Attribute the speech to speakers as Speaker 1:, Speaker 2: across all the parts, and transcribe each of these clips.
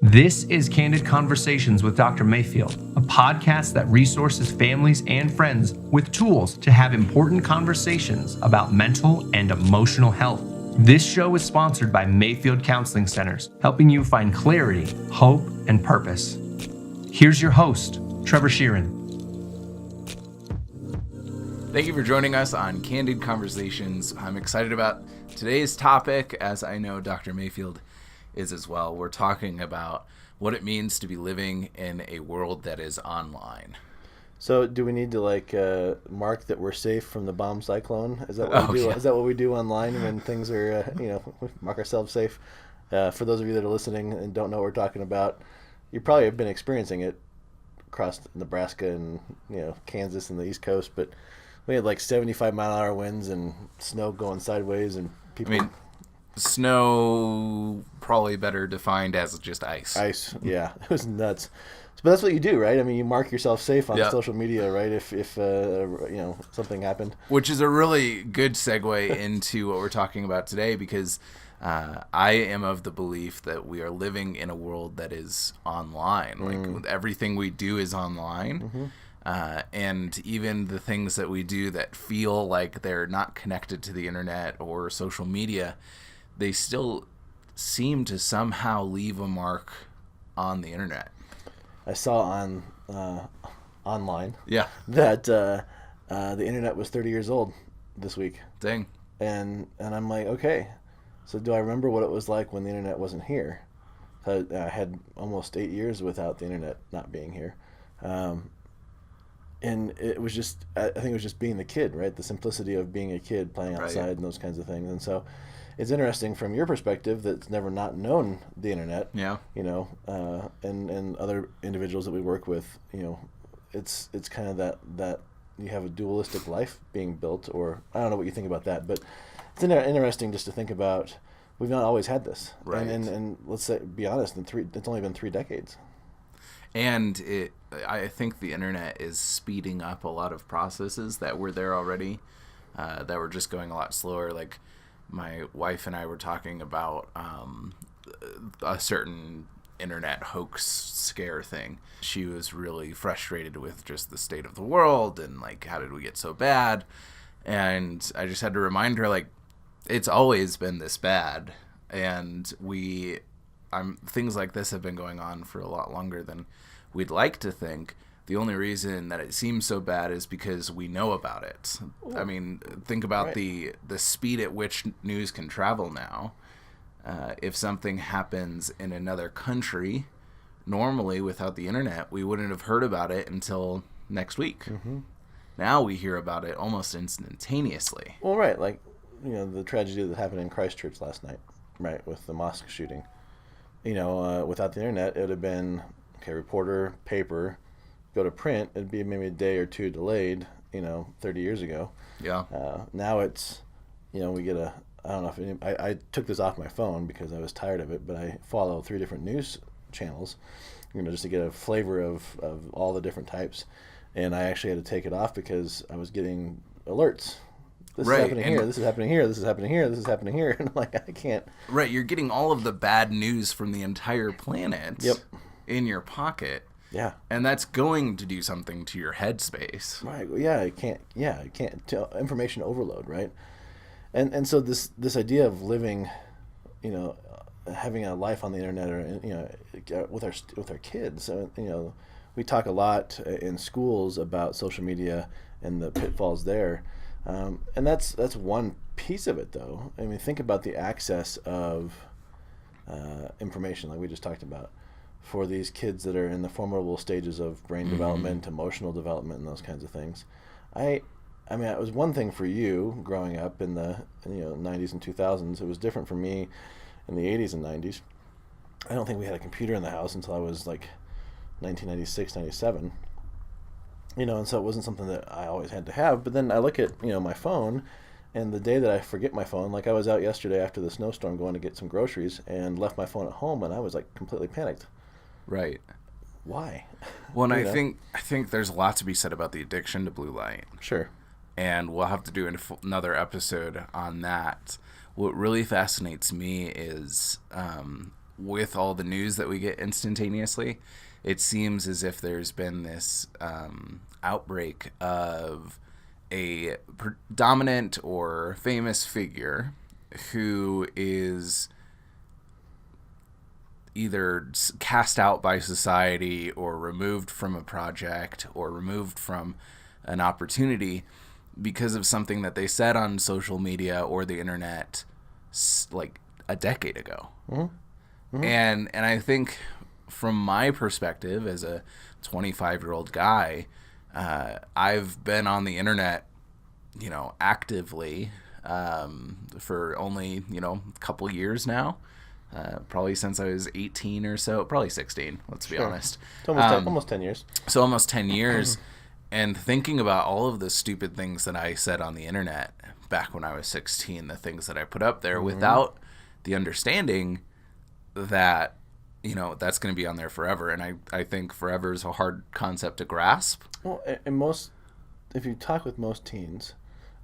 Speaker 1: This is Candid Conversations with Dr. Mayfield, a podcast that resources families and friends with tools to have important conversations about mental and emotional health. This show is sponsored by Mayfield Counseling Centers, helping you find clarity, hope, and purpose. Here's your host, Trevor Sheeran.
Speaker 2: Thank you for joining us on Candid Conversations. I'm excited about today's topic, as I know Dr. Mayfield is as well. We're talking about what it means to be living in a world that is online.
Speaker 3: So do we need to mark that we're safe from the bomb cyclone? Is that what we do?
Speaker 2: Yeah.
Speaker 3: Is that what we do online when things are, we mark ourselves safe? For those of you that are listening and don't know what we're talking about, you probably have been experiencing it across Nebraska and, Kansas and the East Coast, but we had 75-mile-an-hour winds and snow going sideways and people...
Speaker 2: Snow, probably better defined as just ice.
Speaker 3: Ice, yeah. It was nuts. But that's what you do, right? I mean, you mark yourself safe on
Speaker 2: Yeah.
Speaker 3: social media, right? If something happened.
Speaker 2: Which is a really good segue into what we're talking about today, because I am of the belief that we are living in a world that is online. Like everything we do is online. And even the things that we do that feel like they're not connected to the internet or social media, they still seem to somehow leave a mark on the internet.
Speaker 3: I saw on online that the internet was 30 years old this week.
Speaker 2: Dang.
Speaker 3: And I'm like, okay, so do I remember what it was like when the internet wasn't here? I had almost 8 years without the internet not being here. And it was just, I think it was just being the kid, right? The simplicity of being a kid playing outside
Speaker 2: Right.
Speaker 3: and those kinds of things. And so it's interesting from your perspective that's never not known the internet.
Speaker 2: Yeah.
Speaker 3: And other individuals that we work with, it's kind of that you have a dualistic life being built, or I don't know what you think about that, but it's interesting just to think about. We've not always had this,
Speaker 2: Right.
Speaker 3: And let's say, be honest, it's only been 3 decades.
Speaker 2: And I think the internet is speeding up a lot of processes that were there already, that were just going a lot slower. Like my wife and I were talking about a certain internet hoax scare thing. She was really frustrated with just the state of the world and how did we get so bad? And I just had to remind her, it's always been this bad, and things like this have been going on for a lot longer than we'd like to think. The only reason that it seems so bad is because we know about it.
Speaker 3: Ooh.
Speaker 2: I mean, think about
Speaker 3: Right.
Speaker 2: the speed at which news can travel now. If something happens in another country, normally without the internet, we wouldn't have heard about it until next week.
Speaker 3: Mm-hmm.
Speaker 2: Now we hear about it almost instantaneously.
Speaker 3: Well, right, the tragedy that happened in Christchurch last night, right, with the mosque shooting. Without the internet, it would have been, reporter, paper, go to print, it'd be maybe a day or two delayed, 30 years ago.
Speaker 2: Yeah.
Speaker 3: Now it's, we get I don't know if I took this off my phone because I was tired of it, but I follow 3 different news channels, just to get a flavor of all the different types. And I actually had to take it off because I was getting alerts. This
Speaker 2: Right,
Speaker 3: is happening here, this is happening here, this is happening here, this is happening here. And I can't.
Speaker 2: Right, you're getting all of the bad news from the entire planet
Speaker 3: Yep.
Speaker 2: in your pocket.
Speaker 3: Yeah.
Speaker 2: And that's going to do something to your headspace.
Speaker 3: Right. Yeah. It can't. Yeah. It can't. Information overload. Right. And so this idea of living, having a life on the internet, or with our kids. So, we talk a lot in schools about social media and the pitfalls there, and that's one piece of it, though. I mean, think about the access of information, like we just talked about, for these kids that are in the formidable stages of brain development, emotional development, and those kinds of things. I mean, it was one thing for you growing up in the 90s and 2000s. It was different for me in the 80s and 90s. I don't think we had a computer in the house until I was 1996, 97. And so it wasn't something that I always had to have. But then I look at, my phone, and the day that I forget my phone, I was out yesterday after the snowstorm going to get some groceries and left my phone at home, and I was completely panicked.
Speaker 2: Right.
Speaker 3: Why?
Speaker 2: Well, and I think there's a lot to be said about the addiction to blue light.
Speaker 3: Sure.
Speaker 2: And we'll have to do another episode on that. What really fascinates me is with all the news that we get instantaneously, it seems as if there's been this outbreak of a dominant or famous figure who is either cast out by society or removed from a project or removed from an opportunity because of something that they said on social media or the internet like a decade ago. Mm-hmm. Mm-hmm. And I think from my perspective as a 25-year-old guy, I've been on the internet, actively for only, a couple years now. Probably since I was 18 or so, probably 16, let's be honest.
Speaker 3: It's almost 10 years.
Speaker 2: So almost 10 years. And thinking about all of the stupid things that I said on the internet back when I was 16, the things that I put up there without the understanding that, that's going to be on there forever. And I think forever is a hard concept to grasp.
Speaker 3: Well, and if you talk with most teens,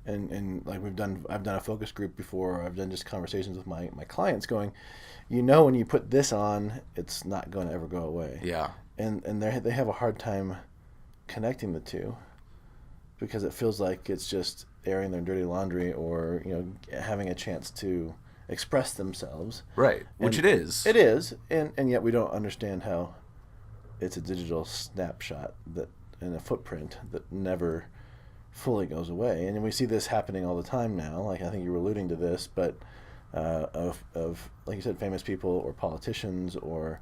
Speaker 3: and like I've done a focus group before, I've done just conversations with my clients going, when you put this on, it's not going to ever go away.
Speaker 2: Yeah.
Speaker 3: And they have a hard time connecting the two because it feels like it's just airing their dirty laundry or, having a chance to express themselves.
Speaker 2: Right. Which it is.
Speaker 3: It is. And yet we don't understand how it's a digital snapshot and a footprint that never fully goes away. And we see this happening all the time now. Like I think you were alluding to this, but of like you said, famous people or politicians or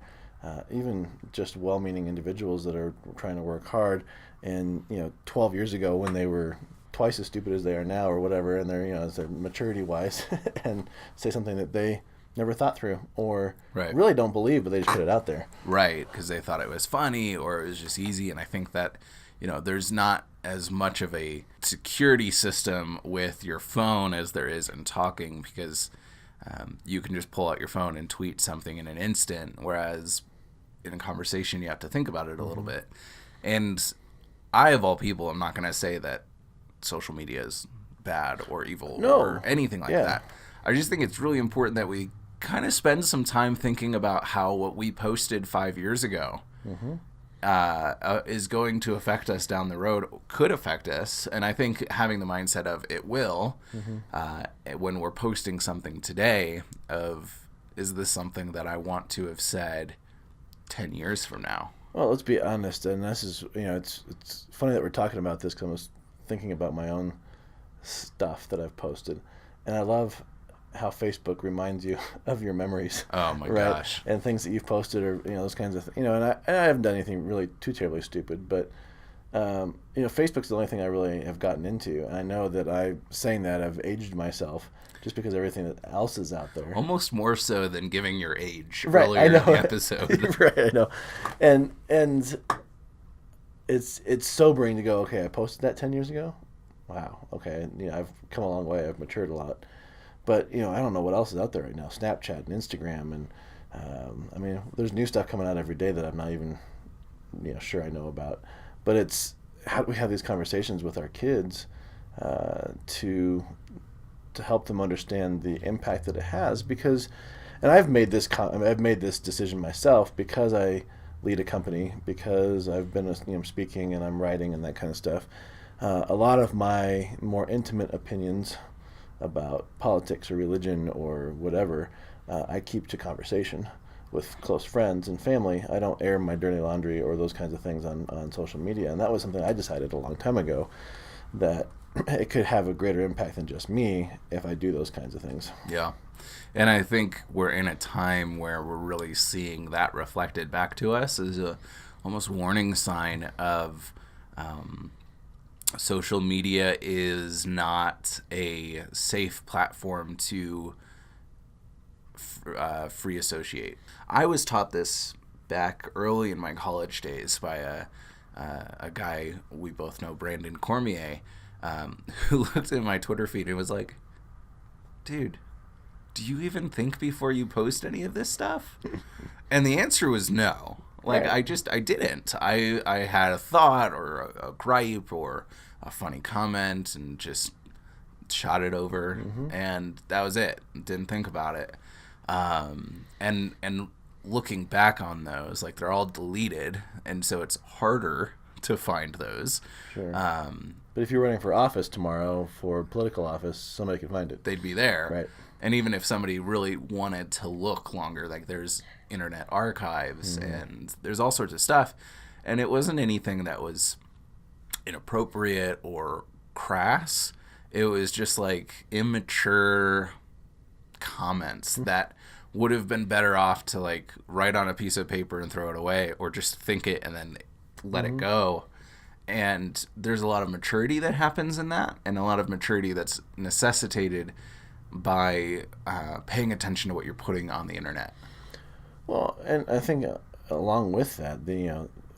Speaker 3: even just well-meaning individuals that are trying to work hard. And 12 years ago when they were twice as stupid as they are now or whatever, and they're as their maturity-wise, and say something that they never thought through or really don't believe, but they just put it out there.
Speaker 2: Right, because they thought it was funny or it was just easy. And I think that there's not as much of a security system with your phone as there is in talking, because you can just pull out your phone and tweet something in an instant, whereas in a conversation you have to think about it a little bit. And I, of all people, am not going to say that social media is bad or evil or anything like that. I just think it's really important that we kind of spend some time thinking about how what we posted 5 years ago is going to affect us down the road, could affect us. And I think having the mindset of it will, when we're posting something today, of is this something that I want to have said 10 years from now?
Speaker 3: Well, let's be honest, and this is, it's funny that we're talking about this because I was thinking about my own stuff that I've posted, and I love how Facebook reminds you of your memories.
Speaker 2: Oh my gosh!
Speaker 3: And things that you've posted, or those kinds of, and I haven't done anything really too terribly stupid, but Facebook's the only thing I really have gotten into, and I know that saying that I've aged myself just because everything that else is out there.
Speaker 2: Almost more so than giving your age earlier in the episode.
Speaker 3: Right, I know, and it's sobering to go, okay, I posted that 10 years ago. Wow, okay, I've come a long way. I've matured a lot. But, I don't know what else is out there right now. Snapchat and Instagram. And, there's new stuff coming out every day that I'm not even, sure I know about. But it's how do we have these conversations with our kids to help them understand the impact that it has? Because, and I've made this decision myself because I lead a company, because I've been, speaking and I'm writing and that kind of stuff. A lot of my more intimate opinions about politics or religion or whatever, I keep to conversation with close friends and family. I don't air my dirty laundry or those kinds of things on social media. And that was something I decided a long time ago, that it could have a greater impact than just me if I do those kinds of things.
Speaker 2: Yeah. And I think we're in a time where we're really seeing that reflected back to us as a almost warning sign of social media is not a safe platform to free associate. I was taught this back early in my college days by a guy we both know, Brandon Cormier, who looked at my Twitter feed and was like, dude, do you even think before you post any of this stuff? And the answer was no. Like, right. I didn't. I had a thought or a gripe or a funny comment and just shot it over, and that was it. Didn't think about it. And looking back on those, like they're all deleted, and so it's harder to find those.
Speaker 3: Sure. But if you're running for office tomorrow, for political office, somebody could find it.
Speaker 2: They'd be there.
Speaker 3: Right.
Speaker 2: And even if somebody really wanted to look longer, like there's internet archives and there's all sorts of stuff. And it wasn't anything that was inappropriate or crass. It was just like immature comments that would have been better off to like write on a piece of paper and throw it away, or just think it and then let it go. And there's a lot of maturity that happens in that, and a lot of maturity that's necessitated by paying attention to what you're putting on the internet.
Speaker 3: Well, and I think along with that,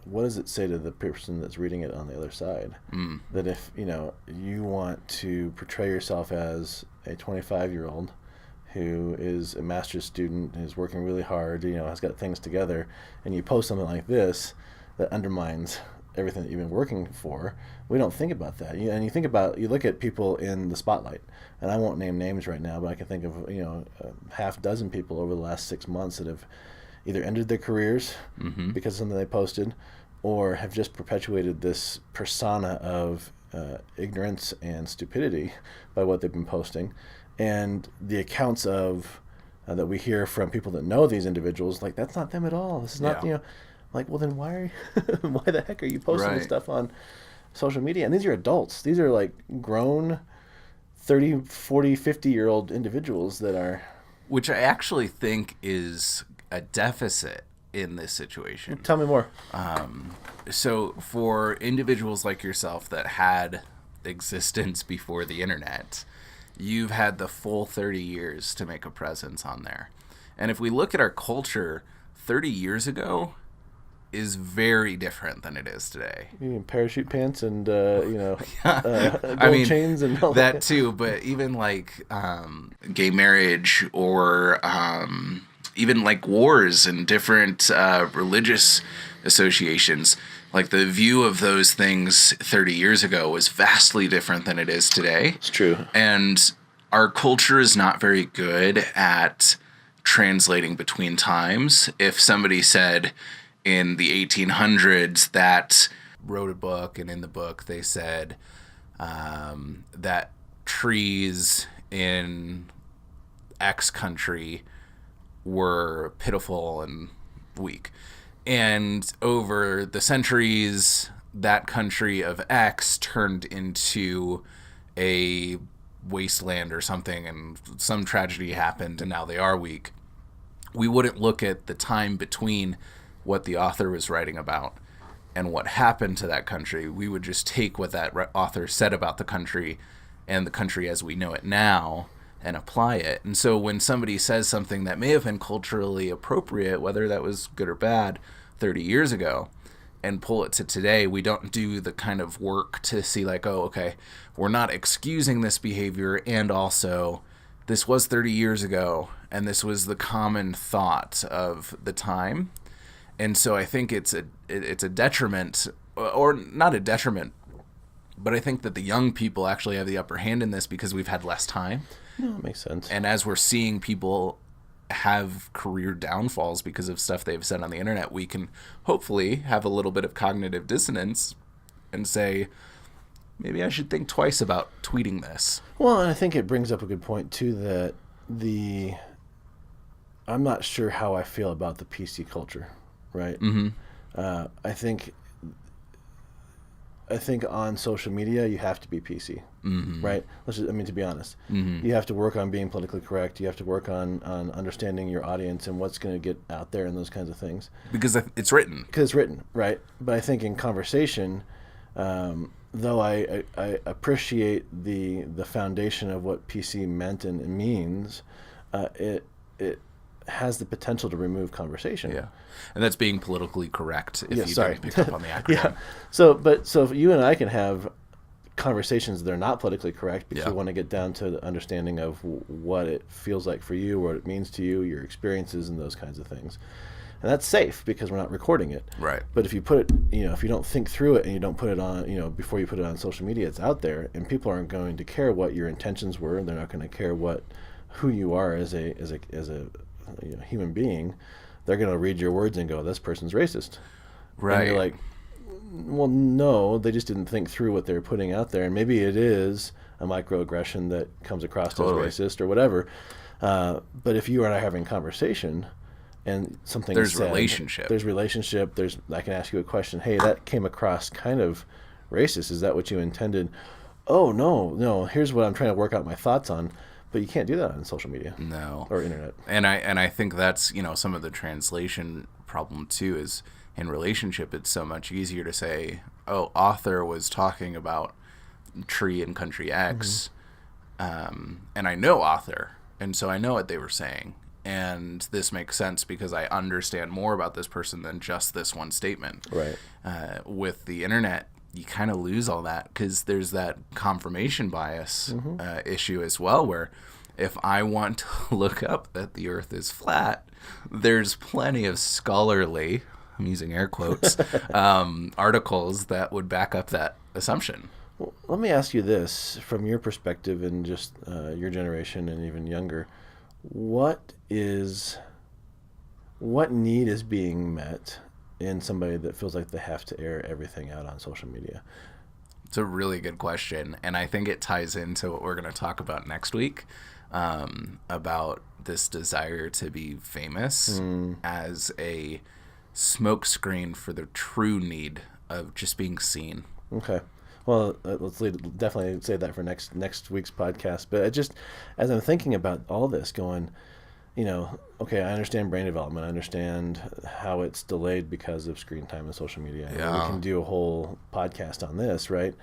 Speaker 3: what does it say to the person that's reading it on the other side? That if, you want to portray yourself as a 25-year-old who is a master's student, who's working really hard, has got things together, and you post something like this that undermines everything that you've been working for, we don't think about that. And you look at people in the spotlight, and I won't name names right now, but I can think of, a half dozen people over the last 6 months that have either ended their careers because of something they posted, or have just perpetuated this persona of ignorance and stupidity by what they've been posting. And the accounts of that we hear from people that know these individuals, like, that's not them at all. This is not, like, well, then why the heck are you posting this stuff on social media? And these are adults. These are like grown 30, 40, 50-year-old individuals that are...
Speaker 2: Which I actually think is a deficit in this situation.
Speaker 3: Tell me more.
Speaker 2: So for individuals like yourself that had existence before the internet, you've had the full 30 years to make a presence on there. And if we look at our culture, 30 years ago is very different than it is today.
Speaker 3: You mean parachute pants and gold chains and all
Speaker 2: that too, but even like gay marriage, or even like wars and different religious associations, like the view of those things 30 years ago was vastly different than it is today.
Speaker 3: It's true.
Speaker 2: And our culture is not very good at translating between times. If somebody said in the 1800s that wrote a book, and in the book they said that trees in X country were pitiful and weak, and over the centuries that country of X turned into a wasteland or something, and some tragedy happened and now they are weak, we wouldn't look at the time between what the author was writing about and what happened to that country. We would just take what that author said about the country and the country as we know it now and apply it. And so when somebody says something that may have been culturally appropriate, whether that was good or bad 30 years ago, and pull it to today, we don't do the kind of work to see like, oh, okay, we're not excusing this behavior, and also this was 30 years ago and this was the common thought of the time. And so I think it's a detriment, or not a detriment, but I think that the young people actually have the upper hand in this because we've had less time.
Speaker 3: No, that makes sense.
Speaker 2: And as we're seeing people have career downfalls because of stuff they've said on the internet, we can hopefully have a little bit of cognitive dissonance and say, maybe I should think twice about tweeting this.
Speaker 3: Well, and I think it brings up a good point too, that I'm not sure how I feel about the PC culture, right?
Speaker 2: Mm-hmm.
Speaker 3: I think on social media you have to be PC, right? To be honest, you have to work on being politically correct. You have to work on understanding your audience and what's going to get out there and those kinds of things.
Speaker 2: Because it's written.
Speaker 3: Right? But I think in conversation, though I appreciate the foundation of what PC meant and means, it has the potential to remove conversation.
Speaker 2: Yeah, and that's being politically correct. If you didn't pick up on the acronym.
Speaker 3: Yeah. So if you and I can have conversations that are not politically correct because we want to get down to the understanding of what it feels like for you, what it means to you, your experiences, and those kinds of things. And that's safe because we're not recording it.
Speaker 2: Right.
Speaker 3: But if you put it, if you don't think through it and you don't put it on, before you put it on social media, it's out there, and people aren't going to care what your intentions were. They're not going to care who you are as a human being. they're going to read your words and go, this person's racist.
Speaker 2: Right.
Speaker 3: And you're like, well, no, they just didn't think through what they're putting out there. And maybe it is a microaggression that comes across as racist or whatever. But if you and I are having conversation and something
Speaker 2: there's
Speaker 3: said,
Speaker 2: relationship.
Speaker 3: I can ask you a question. Hey, that came across kind of racist. Is that what you intended? Oh, no. Here's what I'm trying to work out my thoughts on. But you can't do that on social media.
Speaker 2: No.
Speaker 3: Or internet.
Speaker 2: And I think that's, some of the translation problem too is in relationship, it's so much easier to say, oh, author was talking about tree in country X. And I know author. And so I know what they were saying. And this makes sense because I understand more about this person than just this one statement.
Speaker 3: Right.
Speaker 2: With the internet, you kind of lose all that because there's that confirmation bias issue as well, where if I want to look up that the earth is flat, there's plenty of scholarly, I'm using air quotes, articles that would back up that assumption.
Speaker 3: Well, let me ask you this, from your perspective and just your generation and even younger, what need is being met in somebody that feels like they have to air everything out on social media?
Speaker 2: It's a really good question, and I think it ties into what we're going to talk about next week, about this desire to be famous as a smokescreen for the true need of just being seen.
Speaker 3: Okay. Well, let's definitely say that for next week's podcast. But just as I'm thinking about all this, going, okay, I understand brain development. I understand how it's delayed because of screen time and social media.
Speaker 2: Yeah.
Speaker 3: We can do a whole podcast on this, right?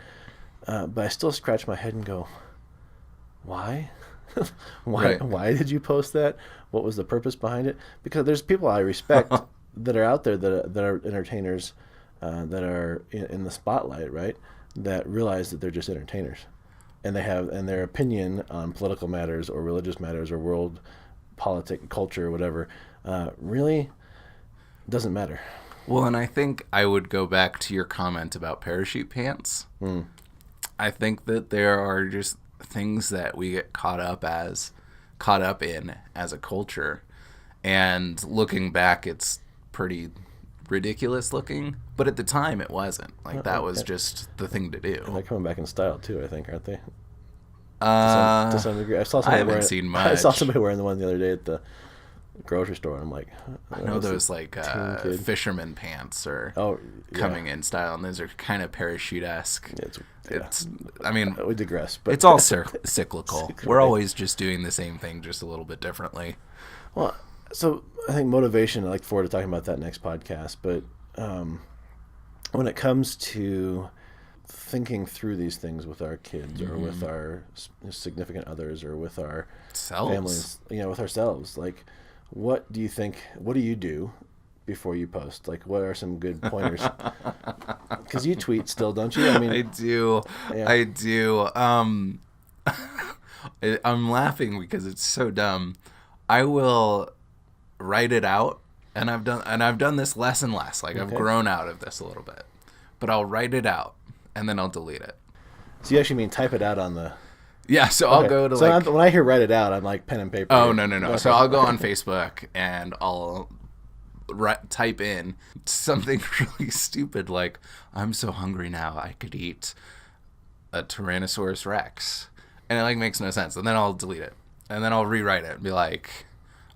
Speaker 3: But I still scratch my head and go, why? Why did you post that? What was the purpose behind it? Because there's people I respect that are out there that are entertainers, that are in the spotlight, right? That realize that they're just entertainers, and their opinion on political matters or religious matters or world politics, culture, or whatever, really doesn't matter.
Speaker 2: Well, and I think I would go back to your comment about parachute pants. I think that there are just things that we get caught up in as a culture, and looking back, it's pretty ridiculous looking, but at the time it wasn't. That was just the thing to do.
Speaker 3: And they're coming back in style too, I think, aren't they? To some degree. I haven't
Speaker 2: seen much.
Speaker 3: I saw somebody wearing the one the other day at the grocery store, and I'm like,
Speaker 2: I know those fisherman pants are coming in style, and those are kind of parachute-esque.
Speaker 3: We digress, but
Speaker 2: it's all cyclical. We're always just doing the same thing, just a little bit differently.
Speaker 3: Well, so I think motivation, I look forward to talking about that next podcast, but when it comes to thinking through these things with our kids or with our significant others or with our families, with ourselves, like, what do you do before you post? Like, what are some good pointers? Because you tweet still, don't you?
Speaker 2: I do. Yeah. I do. I'm laughing because it's so dumb. I will write it out, and I've done this less and less. Like, I've grown out of this a little bit, but I'll write it out and then I'll delete it.
Speaker 3: So you actually mean type it out on the?
Speaker 2: Yeah. So I'll go to
Speaker 3: when I hear write it out, I'm like pen and paper.
Speaker 2: Oh, no. Okay. So I'll go on Facebook and I'll type in something really stupid like, I'm so hungry now I could eat a Tyrannosaurus Rex, and it makes no sense, and then I'll delete it, and then I'll rewrite it and be like,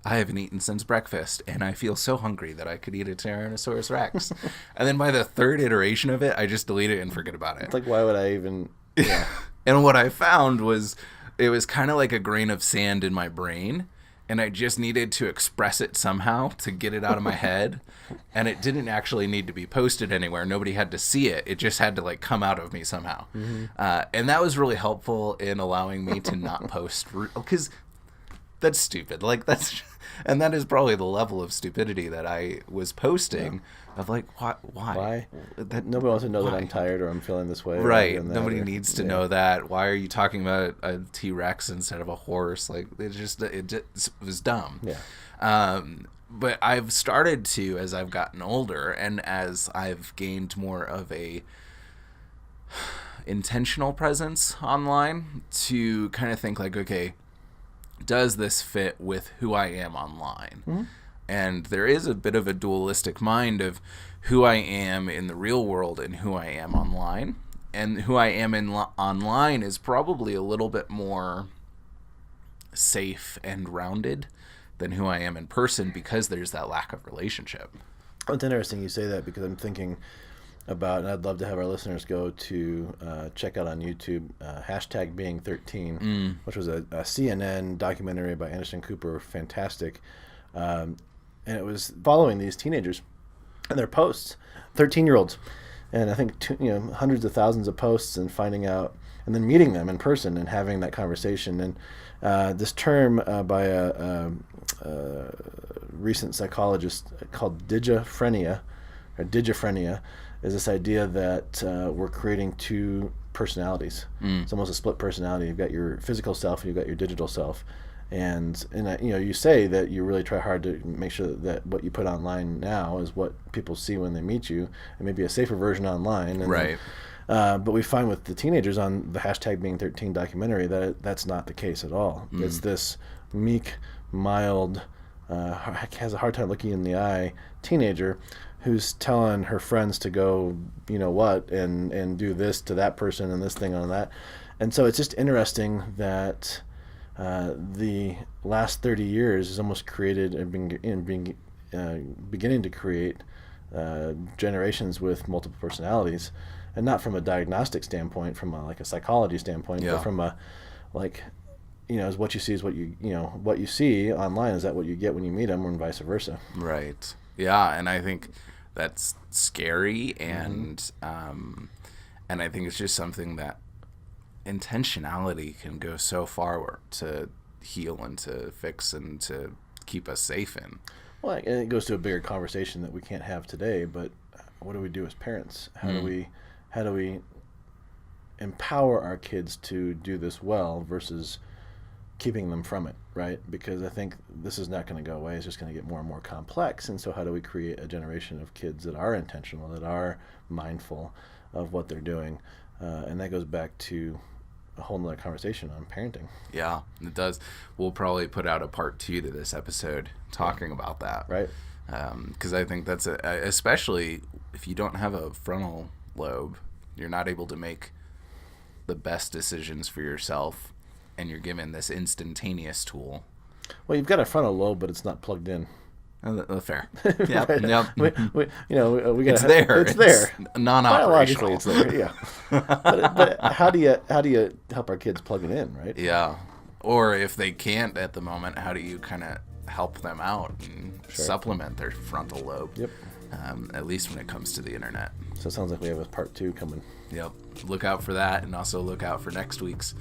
Speaker 2: I haven't eaten since breakfast, and I feel so hungry that I could eat a Tyrannosaurus Rex. And then by the third iteration of it, I just delete it and forget about it.
Speaker 3: It's like, why would I even... Yeah.
Speaker 2: And what I found was it was kind of like a grain of sand in my brain, and I just needed to express it somehow to get it out of my head. And it didn't actually need to be posted anywhere. Nobody had to see it. It just had to come out of me somehow. And that was really helpful in allowing me to not post, because that's stupid. And that is probably the level of stupidity that I was posting. Of why?
Speaker 3: Nobody wants to know that I'm tired or I'm feeling this way.
Speaker 2: Right. Nobody needs to know that. Why are you talking about a T-Rex instead of a horse? It was dumb.
Speaker 3: Yeah.
Speaker 2: But I've started to, as I've gotten older and as I've gained more of a intentional presence online, to kind of think okay, does this fit with who I am online? And there is a bit of a dualistic mind of who I am in the real world and who I am online. And who I am online is probably a little bit more safe and rounded than who I am in person, because there's that lack of relationship.
Speaker 3: It's interesting you say that, because I'm thinking about, and I'd love to have our listeners go to check out on YouTube, #being13, which was a CNN documentary by Anderson Cooper, fantastic. And it was following these teenagers and their posts, 13-year-olds. And I think hundreds of thousands of posts, and finding out, and then meeting them in person and having that conversation. And this term by a recent psychologist called digiphrenia, is this idea that we're creating two personalities. It's almost a split personality. You've got your physical self and you've got your digital self. And you say that you really try hard to make sure that what you put online now is what people see when they meet you, and maybe a safer version online. And
Speaker 2: right.
Speaker 3: But we find with the teenagers on the #being13 documentary that that's not the case at all. It's this meek, mild, has a hard time looking in the eye teenager who's telling her friends to go, and do this to that person and this thing on that. And so it's just interesting that the last 30 years has almost created beginning to create generations with multiple personalities, and not from a diagnostic standpoint, from a psychology standpoint, but from a is what you see is what what you see online, is that what you get when you meet them, and vice versa.
Speaker 2: Right. Yeah, and I think that's scary, and I think it's just something that intentionality can go so far to heal and to fix and to keep us safe in.
Speaker 3: Well, and it goes to a bigger conversation that we can't have today, but what do we do as parents? How do we empower our kids to do this well versus keeping them from it, right? Because I think this is not going to go away. It's just going to get more and more complex. And so how do we create a generation of kids that are intentional, that are mindful of what they're doing? And that goes back to a whole nother conversation on parenting.
Speaker 2: Yeah, it does. We'll probably put out a part 2 to this episode talking about that.
Speaker 3: Right.
Speaker 2: Because I think that's especially if you don't have a frontal lobe, you're not able to make the best decisions for yourself, and you're given this instantaneous tool.
Speaker 3: Well, you've got a frontal lobe, but it's not plugged in.
Speaker 2: Fair. Yep.
Speaker 3: Right.
Speaker 2: Yep.
Speaker 3: We gotta
Speaker 2: it's there.
Speaker 3: It's there.
Speaker 2: Non-operational.
Speaker 3: Biologically, it's there. Yeah. but how do you help our kids plug it in, right?
Speaker 2: Yeah. Or if they can't at the moment, how do you kind of help them out and supplement their frontal lobe?
Speaker 3: Yep.
Speaker 2: At least when it comes to the internet.
Speaker 3: So it sounds like we have a part 2 coming.
Speaker 2: Yep. Look out for that, and also look out for next week's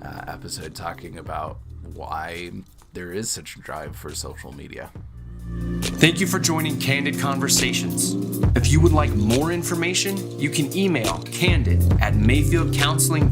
Speaker 2: episode talking about why there is such a drive for social media.
Speaker 1: Thank you for joining Candid Conversations. If you would like more information, you can email candid@mayfieldcounseling.com.